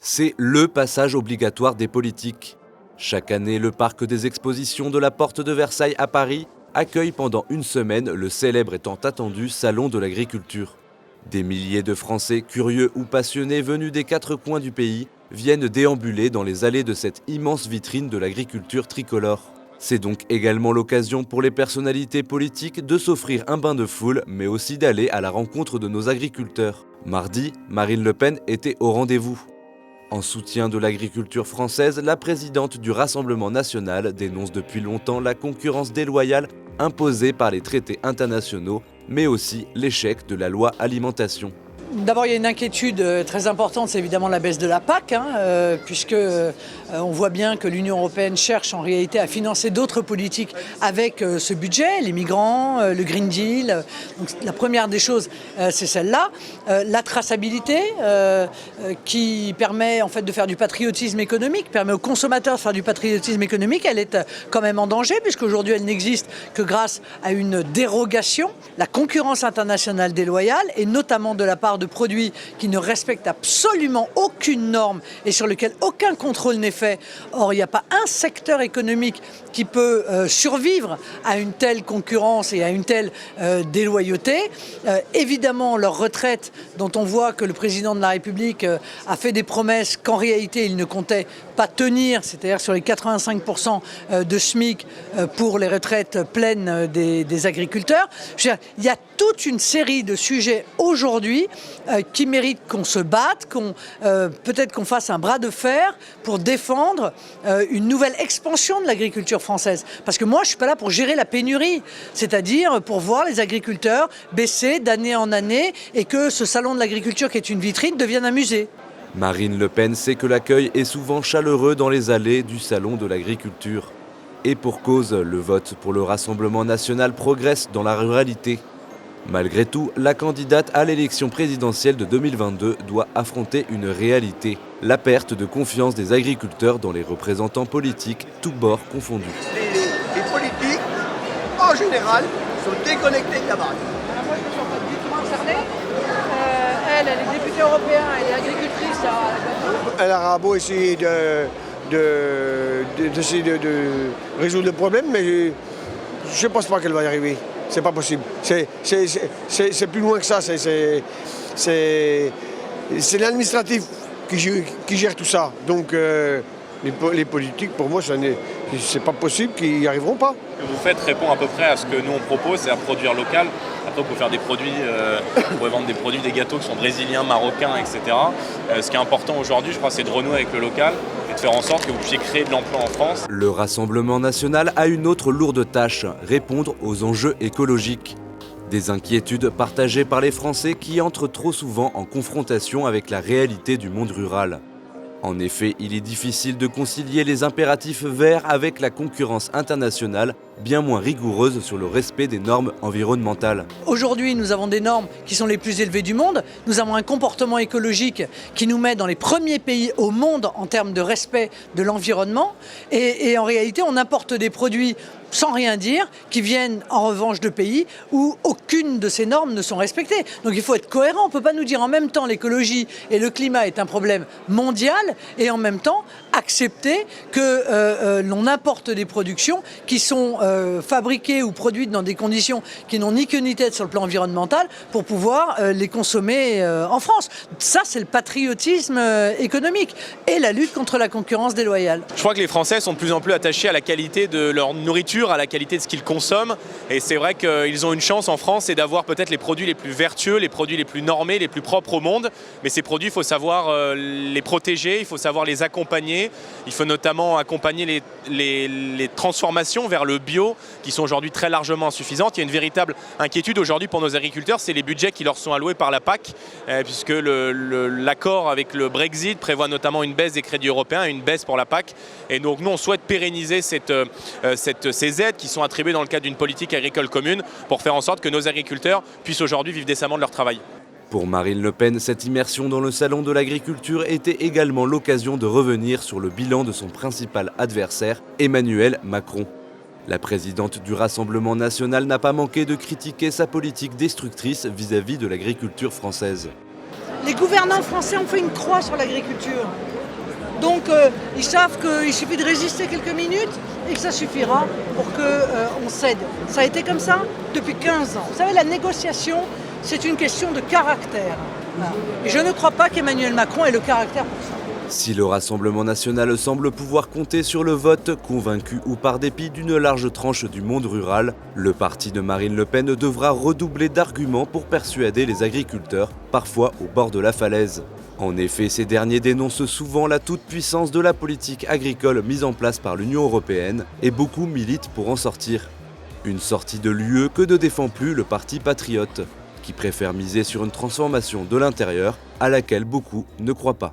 C'est le passage obligatoire des politiques. Chaque année, le parc des expositions de la Porte de Versailles à Paris accueille pendant une semaine le célèbre et tant attendu Salon de l'agriculture. Des milliers de Français curieux ou passionnés venus des quatre coins du pays viennent déambuler dans les allées de cette immense vitrine de l'agriculture tricolore. C'est donc également l'occasion pour les personnalités politiques de s'offrir un bain de foule, mais aussi d'aller à la rencontre de nos agriculteurs. Mardi, Marine Le Pen était au rendez-vous. En soutien de l'agriculture française, la présidente du Rassemblement national dénonce depuis longtemps la concurrence déloyale imposée par les traités internationaux, mais aussi l'échec de la loi alimentation. D'abord, il y a une inquiétude très importante, c'est évidemment la baisse de la PAC, puisque on voit bien que l'Union européenne cherche en réalité à financer d'autres politiques avec ce budget, les migrants, le Green Deal. Donc, la première des choses, c'est celle-là. La traçabilité, qui permet en fait de faire du patriotisme économique, permet aux consommateurs de faire du patriotisme économique, elle est quand même en danger, puisqu'aujourd'hui elle n'existe que grâce à une dérogation. La concurrence internationale déloyale, et notamment de la part de produits qui ne respectent absolument aucune norme et sur lesquels aucun contrôle n'est fait. Or, il n'y a pas un secteur économique qui peut survivre à une telle concurrence et à une telle déloyauté. Évidemment, leur retraite, dont on voit que le président de la République a fait des promesses qu'en réalité il ne comptait pas tenir, c'est-à-dire sur les 85% de SMIC pour les retraites pleines des agriculteurs. Je veux dire, il y a toute une série de sujets aujourd'hui qui méritent qu'on se batte, peut-être qu'on fasse un bras de fer pour défendre une nouvelle expansion de l'agriculture française. Parce que moi, je ne suis pas là pour gérer la pénurie, c'est-à-dire pour voir les agriculteurs baisser d'année en année et que ce salon de l'agriculture qui est une vitrine devienne un musée. Marine Le Pen sait que l'accueil est souvent chaleureux dans les allées du Salon de l'agriculture. Et pour cause, le vote pour le Rassemblement national progresse dans la ruralité. Malgré tout, la candidate à l'élection présidentielle de 2022 doit affronter une réalité, la perte de confiance des agriculteurs dans les représentants politiques, tous bords confondus. Les politiques, en général, sont déconnectés de la base. Moi, je ne suis pas du tout concernée. Elle est députée européenne, elle est agricultrice. Elle aura beau essayer de résoudre le problème, mais je ne pense pas qu'elle va y arriver. C'est pas possible. C'est plus loin que ça. C'est l'administratif qui gère tout ça. Donc les politiques, pour moi, c'est pas possible qu'ils n'y arriveront pas. Ce que vous faites répond à peu près à ce que nous on propose, c'est à produire local. Après, on peut faire des produits, on pourrait vendre des produits, des gâteaux qui sont brésiliens, marocains, etc. Ce qui est important aujourd'hui, je crois, c'est de renouer avec le local et de faire en sorte que vous puissiez créer de l'emploi en France. Le Rassemblement national a une autre lourde tâche, répondre aux enjeux écologiques. Des inquiétudes partagées par les Français qui entrent trop souvent en confrontation avec la réalité du monde rural. En effet, il est difficile de concilier les impératifs verts avec la concurrence internationale, bien moins rigoureuse sur le respect des normes environnementales. Aujourd'hui, nous avons des normes qui sont les plus élevées du monde. Nous avons un comportement écologique qui nous met dans les premiers pays au monde en termes de respect de l'environnement. Et en réalité, on importe des produits sans rien dire, qui viennent en revanche de pays où aucune de ces normes ne sont respectées. Donc il faut être cohérent, on ne peut pas nous dire en même temps l'écologie et le climat est un problème mondial et en même temps accepter que l'on importe des productions qui sont fabriquées ou produites dans des conditions qui n'ont ni queue ni tête sur le plan environnemental pour pouvoir les consommer en France. Ça, c'est le patriotisme économique et la lutte contre la concurrence déloyale. Je crois que les Français sont de plus en plus attachés à la qualité de leur nourriture, à la qualité de ce qu'ils consomment. Et c'est vrai qu'ils ont une chance en France, c'est d'avoir peut-être les produits les plus vertueux, les produits les plus normés, les plus propres au monde. Mais ces produits, il faut savoir les protéger, il faut savoir les accompagner. Il faut notamment accompagner les transformations vers le bio qui sont aujourd'hui très largement insuffisantes. Il y a une véritable inquiétude aujourd'hui pour nos agriculteurs, c'est les budgets qui leur sont alloués par la PAC, puisque l'accord avec le Brexit prévoit notamment une baisse des crédits européens et une baisse pour la PAC. Et donc nous, on souhaite pérenniser ces aides qui sont attribuées dans le cadre d'une politique agricole commune pour faire en sorte que nos agriculteurs puissent aujourd'hui vivre décemment de leur travail. Pour Marine Le Pen, cette immersion dans le salon de l'agriculture était également l'occasion de revenir sur le bilan de son principal adversaire, Emmanuel Macron. La présidente du Rassemblement national n'a pas manqué de critiquer sa politique destructrice vis-à-vis de l'agriculture française. Les gouvernants français ont fait une croix sur l'agriculture. Donc ils savent qu'il suffit de résister quelques minutes et que ça suffira pour qu'on cède. Ça a été comme ça depuis 15 ans. Vous savez, la négociation, c'est une question de caractère. Voilà. Et je ne crois pas qu'Emmanuel Macron ait le caractère pour ça. Si le Rassemblement national semble pouvoir compter sur le vote, convaincu ou par dépit d'une large tranche du monde rural, le parti de Marine Le Pen devra redoubler d'arguments pour persuader les agriculteurs, parfois au bord de la falaise. En effet, ces derniers dénoncent souvent la toute-puissance de la politique agricole mise en place par l'Union européenne et beaucoup militent pour en sortir. Une sortie de l'UE que ne défend plus le parti patriote, qui préfère miser sur une transformation de l'intérieur à laquelle beaucoup ne croient pas.